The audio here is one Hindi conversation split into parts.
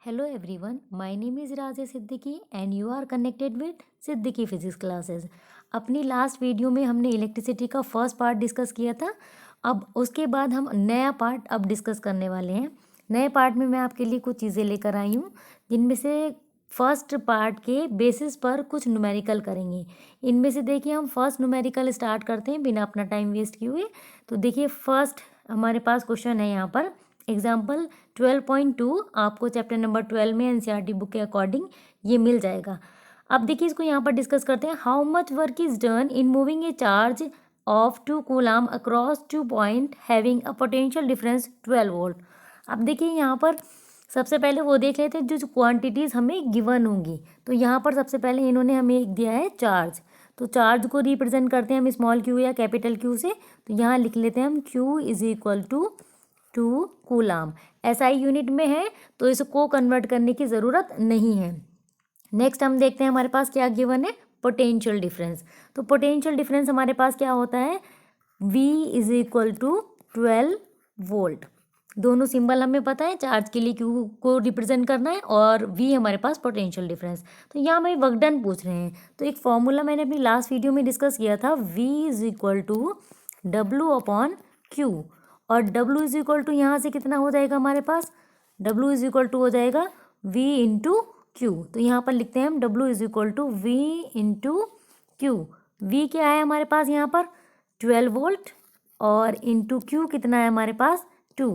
Hello everyone, my name is Rajesh Siddiqui and you are connected with Siddiqui physics classes. अपनी लास्ट वीडियो में हमने इलेक्ट्रिसिटी का फर्स्ट पार्ट डिस्कस किया था। अब उसके बाद हम नया पार्ट अब डिस्कस करने वाले हैं। नए पार्ट में मैं आपके लिए कुछ चीज़ें लेकर आई हूँ, जिनमें से फर्स्ट पार्ट के बेसिस पर कुछ न्यूमेरिकल करेंगे। इनमें से देखिए हम फर्स्ट न्यूमेरिकल स्टार्ट करते हैं बिना अपना टाइम वेस्ट किए हुए। तो देखिए फर्स्ट हमारे पास क्वेश्चन है यहाँ पर एग्जाम्पल 12.2। आपको चैप्टर नंबर 12 में एनसीईआरटी बुक के अकॉर्डिंग ये मिल जाएगा। अब देखिए इसको यहाँ पर डिस्कस करते हैं। How much work is done in moving A charge of 2 coulomb across 2 point having a potential difference 12 volt. अब देखिए यहाँ पर सबसे पहले वो देख लेते हैं जो क्वांटिटीज़ हमें गिवन होंगी। तो यहाँ पर सबसे पहले इन्होंने हमें एक दिया है चार्ज। तो चार्ज को रिप्रेजेंट करते हैं हम स्मॉल क्यू या कैपिटल क्यू से। तो यहाँ लिख लेते हैं हम Q is equal to 2 coulomb. SI unit में है तो इसको कन्वर्ट करने की ज़रूरत नहीं है। नेक्स्ट हम देखते हैं हमारे पास क्या गिवन है, पोटेंशियल डिफरेंस। तो पोटेंशियल डिफरेंस हमारे पास क्या होता है, V is equal to 12 volt. दोनों सिंबल हमें पता है, चार्ज के लिए Q को रिप्रेजेंट करना है और V हमारे पास पोटेंशियल डिफरेंस। तो यहाँ हमें वर्क डन पूछ रहे हैं। तो एक फॉर्मूला मैंने अपनी लास्ट वीडियो में डिस्कस किया था, V is equal to W/Q। और W इज इक्वल टू यहाँ से कितना हो जाएगा हमारे पास, W इज इक्वल टू हो जाएगा V इंटू क्यू। तो यहाँ पर लिखते हैं हम W is equal to V into Q. V क्या है हमारे पास यहाँ पर 12 वोल्ट और इंटू क्यू कितना है हमारे पास 2,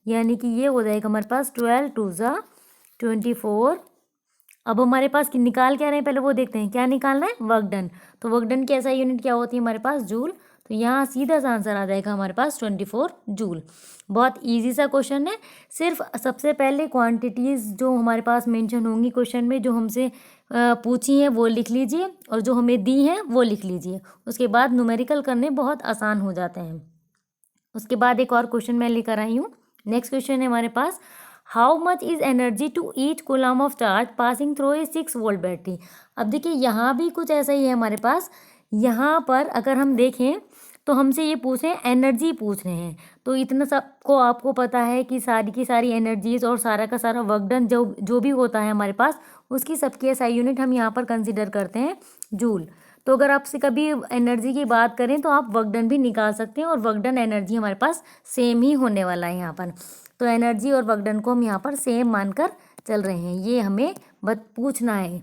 यानी कि ये हो जाएगा हमारे पास 12 2 ज़ा 24। अब हमारे पास निकाल क्या रहे हैं, पहले वो देखते हैं क्या निकालना है, वर्क डन। तो वर्क डन की ऐसा यूनिट क्या होती है हमारे पास, जूल। तो यहाँ सीधा सा आंसर आ जाएगा हमारे पास 24 जूल। बहुत इजी सा क्वेश्चन है। सिर्फ सबसे पहले क्वांटिटीज़ जो हमारे पास मेंशन होंगी क्वेश्चन में, जो हमसे पूछी हैं वो लिख लीजिए और जो हमें दी हैं वो लिख लीजिए। उसके बाद न्यूमेरिकल करने बहुत आसान हो जाते हैं। उसके बाद एक और क्वेश्चन मैं लेकर आई हूँ। नेक्स्ट क्वेश्चन है हमारे पास, how much is energy to each coulomb of charge passing through a 6 volt battery. अब देखिए यहाँ भी कुछ ऐसा ही है हमारे पास। यहाँ पर अगर हम देखें तो हमसे ये पूछ रहे हैं, एनर्जी पूछ रहे हैं। तो इतना सबको आपको पता है कि सारी की सारी एनर्जीज और सारा का सारा वर्क डन जो भी होता है हमारे पास, उसकी सबकी एसआई यूनिट हम यहाँ पर कंसिडर करते हैं जूल। तो अगर आपसे कभी एनर्जी की बात करें तो आप वर्क डन भी निकाल सकते हैं और वर्क डन एनर्जी हमारे पास सेम ही होने वाला है यहाँ पर। तो एनर्जी और वर्क डन को हम यहाँ पर सेम मानकर चल रहे हैं, ये हमें पूछना है।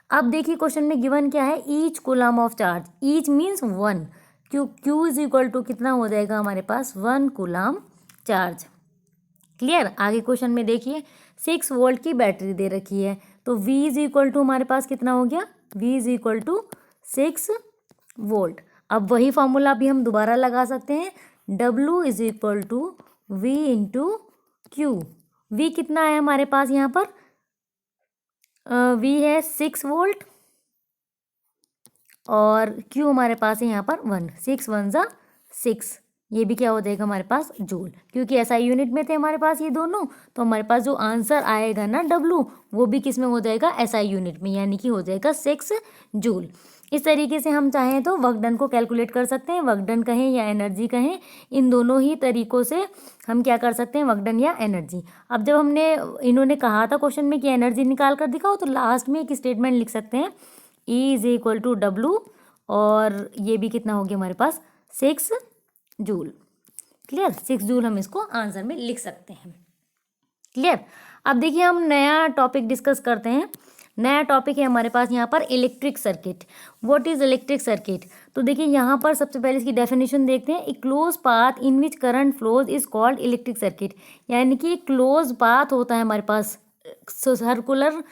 अब देखिए क्वेश्चन में गिवन क्या है, each coulomb of charge. Each means 1। Q is equal to कितना हो जाएगा हमारे पास 1 कूलम चार्ज। क्लियर। आगे क्वेश्चन में देखिए 6 वोल्ट की बैटरी दे रखी है। तो V इज इक्वल टू हमारे पास कितना हो गया, V is equal to 6 volt. अब वही फॉर्मूला भी हम दोबारा लगा सकते हैं, W is equal to V into Q. V कितना है हमारे पास यहाँ पर, V है 6 वोल्ट और Q हमारे पास है यहाँ पर 1। 6 1 ज़ा 6, ये भी क्या हो जाएगा हमारे पास जूल। क्योंकि एसआई यूनिट में थे हमारे पास ये दोनों, तो हमारे पास जो आंसर आएगा ना W, वो भी किस में हो जाएगा, एसआई यूनिट में, यानी कि हो जाएगा 6 जूल। इस तरीके से हम चाहें तो वर्क डन को कैलकुलेट कर सकते हैं। वर्क डन कहें या एनर्जी कहें, इन दोनों ही तरीकों से हम क्या कर सकते हैं, वर्क डन या एनर्जी। अब जब इन्होंने कहा था क्वेश्चन में कि एनर्जी निकाल कर दिखाओ, तो लास्ट में एक स्टेटमेंट लिख सकते हैं, E is equal to W, और ये भी कितना हो गया हमारे पास 6 जूल। क्लियर। 6 जूल हम इसको आंसर में लिख सकते हैं। क्लियर। अब देखिए हम नया टॉपिक डिस्कस करते हैं। नया टॉपिक है हमारे पास यहाँ पर electric circuit. What is electric circuit. तो देखिए यहाँ पर सबसे पहले इसकी डेफिनेशन देखते हैं। A close path in which current flows is called electric circuit. यानी कि क्लोज पाथ होता है हमारे पास, सर्कुलर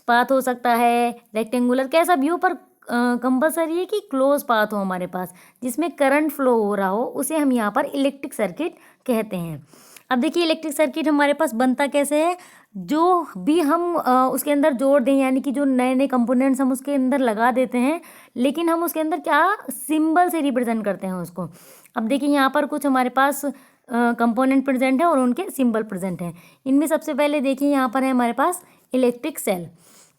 पाथ हो सकता है, रेक्टेंगुलर, कैसा भी हो, पर कंपलसरी है कि क्लोज पाथ हो हमारे पास, जिसमें करंट फ्लो हो रहा हो, उसे हम यहाँ पर इलेक्ट्रिक सर्किट कहते हैं। अब देखिए इलेक्ट्रिक सर्किट हमारे पास बनता कैसे है, जो भी हम उसके अंदर जोड़ दें, यानी कि जो नए नए कंपोनेंट्स हम उसके अंदर लगा देते हैं, लेकिन हम उसके अंदर क्या सिंबल से रिप्रेजेंट करते हैं उसको। अब देखिए यहाँ पर कुछ हमारे पास कंपोनेंट प्रेजेंट है और उनके सिंबल प्रेजेंट हैं। इनमें सबसे पहले देखिए यहाँ पर है हमारे पास इलेक्ट्रिक सेल।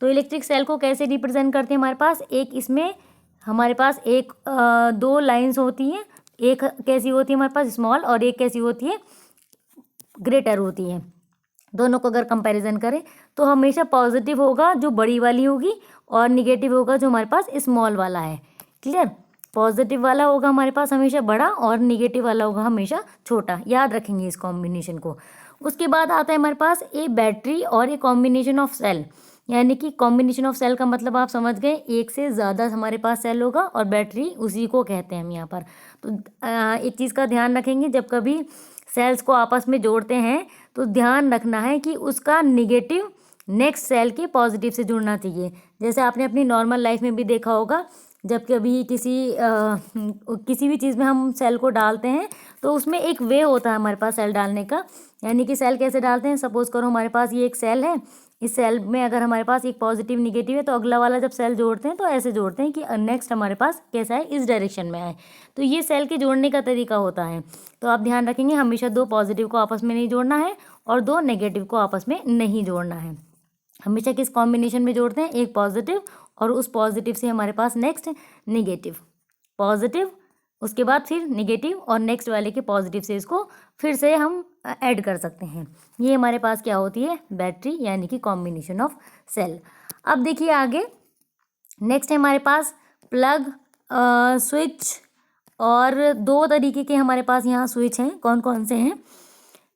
तो इलेक्ट्रिक सेल को कैसे रिप्रेजेंट करते हैं हमारे पास, एक इसमें हमारे पास एक 2 लाइंस होती हैं। एक कैसी होती है हमारे पास, स्मॉल, और एक कैसी होती है, ग्रेटर होती है। दोनों को अगर कंपैरिजन करें तो हमेशा पॉजिटिव होगा जो बड़ी वाली होगी और निगेटिव होगा जो हमारे पास स्मॉल वाला है। क्लियर? पॉजिटिव वाला होगा हमारे पास हमेशा बड़ा और निगेटिव वाला होगा हमेशा छोटा। याद रखेंगे इस कॉम्बिनेशन को। उसके बाद आता है हमारे पास ए बैटरी और ए कॉम्बिनेशन ऑफ सेल। यानी कि कॉम्बिनेशन ऑफ सेल का मतलब आप समझ गए, एक से ज़्यादा हमारे पास सेल होगा और बैटरी उसी को कहते हैं हम यहाँ पर। तो एक चीज़ का ध्यान रखेंगे, जब कभी सेल्स को आपस में जोड़ते हैं तो ध्यान रखना है कि उसका निगेटिव नेक्स्ट सेल के पॉजिटिव से जुड़ना चाहिए। जैसे आपने अपनी नॉर्मल लाइफ में भी देखा होगा, जब कभी किसी भी चीज़ में हम सेल को डालते हैं तो उसमें एक वे होता है हमारे पास सेल डालने का। यानी कि सेल कैसे डालते हैं, सपोज करो हमारे पास ये एक सेल है, इस सेल में अगर हमारे पास एक पॉजिटिव निगेटिव है तो अगला वाला जब सेल जोड़ते हैं तो ऐसे जोड़ते हैं कि नेक्स्ट हमारे पास कैसा है, इस डायरेक्शन में आए। तो ये सेल के जोड़ने का तरीका होता है। तो आप ध्यान रखेंगे हमेशा दो पॉजिटिव को आपस में नहीं जोड़ना है और दो नेगेटिव को आपस में नहीं जोड़ना है। हमेशा किस कॉम्बिनेशन में जोड़ते हैं, एक पॉजिटिव और उस पॉजिटिव से हमारे पास नेक्स्ट निगेटिव, पॉजिटिव उसके बाद फिर निगेटिव और नेक्स्ट वाले के पॉजिटिव से इसको फिर से हम ऐड कर सकते हैं। ये हमारे पास क्या होती है, बैटरी, यानी कि कॉम्बिनेशन ऑफ सेल। अब देखिए आगे नेक्स्ट है हमारे पास प्लग, स्विच, और दो तरीके के हमारे पास यहाँ स्विच हैं। कौन कौन से हैं,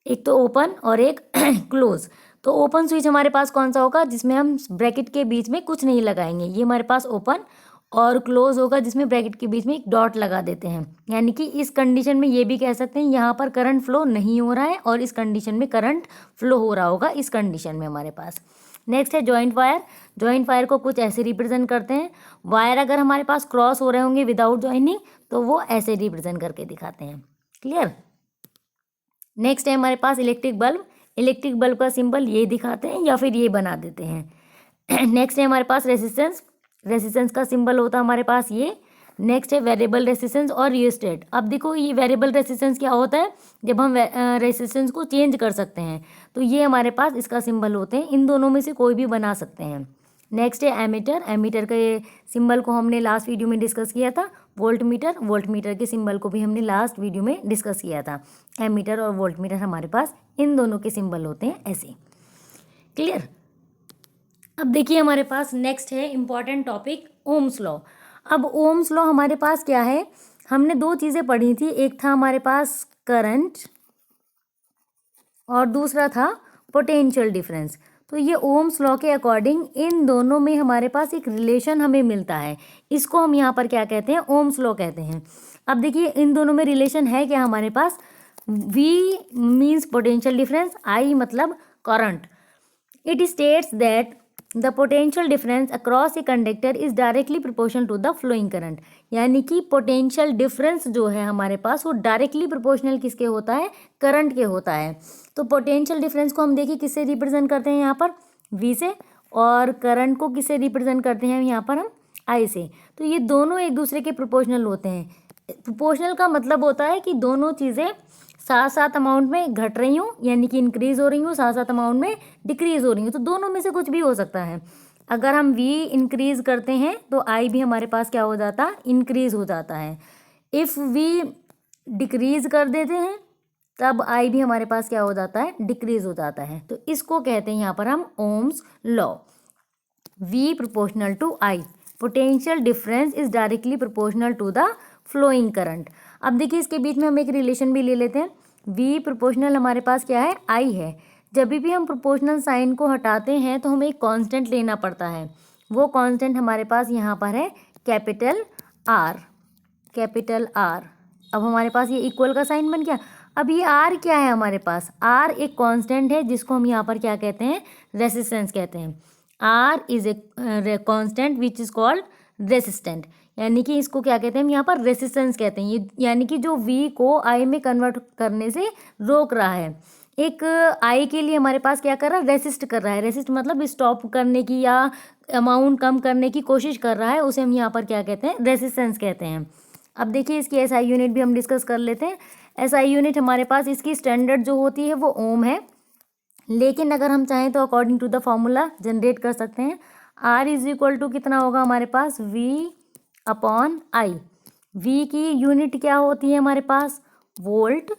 एक तो ओपन और एक क्लोज। तो ओपन स्विच हमारे पास कौन सा होगा, जिसमें हम ब्रैकेट के बीच में कुछ नहीं लगाएंगे, ये हमारे पास ओपन। और क्लोज होगा जिसमें ब्रैकेट के बीच में एक डॉट लगा देते हैं। यानी कि इस कंडीशन में ये भी कह सकते हैं यहाँ पर करंट फ्लो नहीं हो रहा है और इस कंडीशन में करंट फ्लो हो रहा होगा, इस कंडीशन में हमारे पास। नेक्स्ट है जॉइंट वायर। जॉइंट वायर को कुछ ऐसे रिप्रेजेंट करते हैं, वायर अगर हमारे पास क्रॉस हो रहे होंगे विदाउट जॉइनिंग तो वो ऐसे रिप्रेजेंट करके दिखाते हैं। क्लियर? नेक्स्ट है हमारे पास इलेक्ट्रिक बल्ब। इलेक्ट्रिक बल्ब का सिंबल ये दिखाते हैं या फिर ये बना देते हैं। नेक्स्ट है हमारे पास रेसिस्टेंस। रेसिस्टेंस का सिंबल होता है हमारे पास ये। नेक्स्ट है वेरिएबल रेसिस्टेंस और रियोस्टेट। अब देखो ये वेरिएबल रेसिस्टेंस क्या होता है, जब हम रेसिस्टेंस को चेंज कर सकते हैं तो ये हमारे पास इसका सिंबल होते हैं। इन दोनों में से कोई भी बना सकते हैं। नेक्स्ट है एमीटर। एमीटर के सिंबल को हमने लास्ट वीडियो में डिस्कस किया था। वोल्ट मीटर, वोल्ट मीटर के सिंबल को भी हमने लास्ट वीडियो में डिस्कस किया था। एमीटर और वोल्ट मीटर हमारे पास इन दोनों के सिंबल होते हैं ऐसे। क्लियर? अब देखिए हमारे पास नेक्स्ट है इम्पॉर्टेंट टॉपिक, ओम्स लॉ। अब ओम्स लॉ हमारे पास क्या है, हमने दो चीज़ें पढ़ी थी, एक था हमारे पास करंट और दूसरा था पोटेंशियल डिफरेंस। तो ये ओम्स लॉ के अकॉर्डिंग इन दोनों में हमारे पास एक रिलेशन हमें मिलता है, इसको हम यहाँ पर क्या कहते हैं, ओम्स लॉ कहते हैं। अब देखिए इन दोनों में रिलेशन है क्या हमारे पास, V means potential difference, I मतलब current. It states that the potential difference across a conductor is directly proportional to the flowing current. यानी कि पोटेंशियल डिफरेंस जो है हमारे पास वो डायरेक्टली प्रोपोर्शनल किसके होता है, करंट के होता है। तो पोटेंशियल डिफरेंस को हम देखिए किससे रिप्रेजेंट करते हैं यहाँ पर, V से, और करंट को किससे रिप्रेजेंट करते हैं यहाँ पर हम I से। तो ये दोनों एक दूसरे के प्रोपोर्शनल होते हैं। प्रोपोर्शनल का मतलब होता है कि दोनों चीज़ें साथ साथ अमाउंट में घट रही हूँ, यानी कि इंक्रीज हो रही हूँ, साथ साथ अमाउंट में डिक्रीज हो रही हूँ। तो दोनों में से कुछ भी हो सकता है। अगर हम V इंक्रीज करते हैं तो I भी हमारे पास क्या हो जाता है, इंक्रीज हो जाता है। इफ़ V डिक्रीज कर देते हैं तब I भी हमारे पास क्या हो जाता है, डिक्रीज हो जाता है। तो इसको कहते हैं यहाँ पर हम Ohm's law. V proportional to I, potential difference is directly proportional to the flowing current. अब देखिए इसके बीच में हम एक रिलेशन भी ले लेते हैं। V प्रोपोर्शनल हमारे पास क्या है, I है। जब भी हम प्रोपोर्शनल साइन को हटाते हैं तो हमें एक कांस्टेंट लेना पड़ता है। वो कांस्टेंट हमारे पास यहाँ पर है कैपिटल R, कैपिटल R। अब हमारे पास ये इक्वल का साइन बन गया। अब ये R क्या है हमारे पास, R एक कांस्टेंट है जिसको हम यहाँ पर क्या कहते हैं, रेसिस्टेंस कहते हैं। R is a constant which is called resistant, यानी कि इसको क्या कहते हैं हम यहाँ पर रेसिस्टेंस कहते हैं। ये यानी कि जो V को I में कन्वर्ट करने से रोक रहा है। एक I के लिए हमारे पास क्या कर रहा है, रेसिस्ट कर रहा है। रेसिस्ट मतलब स्टॉप करने की या अमाउंट कम करने की कोशिश कर रहा है, उसे हम यहाँ पर क्या कहते हैं, रेसिस्टेंस कहते हैं। अब देखिए इसकी SI यूनिट भी हम डिस्कस कर लेते हैं। SI यूनिट हमारे पास इसकी स्टैंडर्ड जो होती है वो ओम है, लेकिन अगर हम चाहें तो according to the formula generate कर सकते हैं। R इज इक्वल टू कितना होगा हमारे पास, V अपॉन I। V की यूनिट क्या होती है हमारे पास, वोल्ट,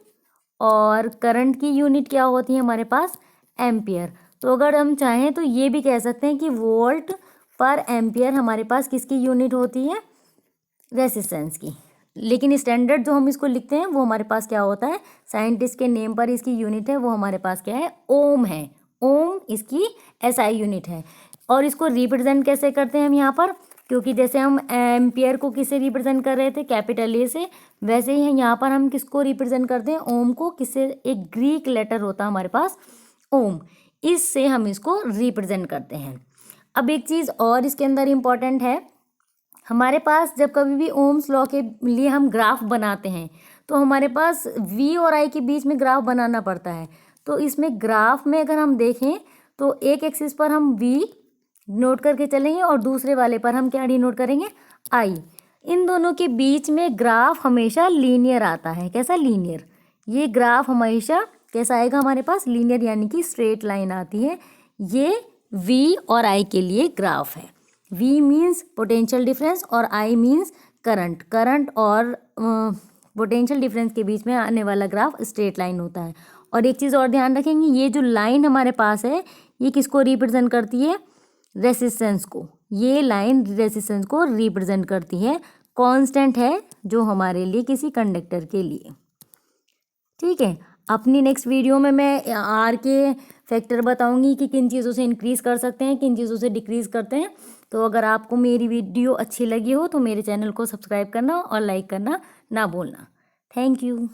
और करंट की यूनिट क्या होती है हमारे पास, एम्पियर। तो अगर हम चाहें तो ये भी कह सकते हैं कि वोल्ट पर एम्पियर हमारे पास किसकी यूनिट होती है, रेसिस्टेंस की। लेकिन स्टैंडर्ड जो हम इसको लिखते हैं वो हमारे पास क्या होता है, साइंटिस्ट के नेम पर इसकी यूनिट है वो हमारे पास क्या है, ओम है। ओम इसकी एसआई यूनिट है। और इसको रिप्रेजेंट कैसे करते हैं हम यहाँ पर, क्योंकि जैसे हम एम्पियर को किससे रिप्रेजेंट कर रहे थे, कैपिटल ए से, वैसे ही यहाँ पर हम किसको रिप्रेजेंट करते हैं, ओम को। किससे, एक ग्रीक लेटर होता है हमारे पास ओम, इससे हम इसको रिप्रेजेंट करते हैं। अब एक चीज़ और इसके अंदर इम्पॉर्टेंट है, हमारे पास जब कभी भी ओम्स लॉ के लिए हम ग्राफ बनाते हैं तो हमारे पास वी और आई के बीच में ग्राफ बनाना पड़ता है। तो इसमें ग्राफ में अगर हम देखें तो एक एक्सिस पर हम वी नोट करके चलेंगे और दूसरे वाले पर हम क्या डिनोट करेंगे, आई। इन दोनों के बीच में ग्राफ हमेशा लीनियर आता है। कैसा, लीनियर। ये ग्राफ हमेशा कैसा आएगा हमारे पास, लीनियर, यानी कि स्ट्रेट लाइन आती है। ये वी और आई के लिए ग्राफ है। V मीन्स पोटेंशियल डिफरेंस और I मीन्स करंट। करंट और पोटेंशियल डिफरेंस के बीच में आने वाला ग्राफ स्ट्रेट लाइन होता है। और एक चीज़ और ध्यान रखेंगे, ये जो लाइन हमारे पास है ये किसको रिप्रेजेंट करती है, रेसिस्टेंस को। ये लाइन रेसिस्टेंस को रिप्रेजेंट करती है, कांस्टेंट है जो हमारे लिए किसी कंडक्टर के लिए। ठीक है, अपनी नेक्स्ट वीडियो में मैं आर के फैक्टर बताऊंगी कि किन चीज़ों से इंक्रीज़ कर सकते हैं, किन चीज़ों से डिक्रीज़ करते हैं। तो अगर आपको मेरी वीडियो अच्छी लगी हो तो मेरे चैनल को सब्सक्राइब करना और लाइक करना ना भूलना। Thank you.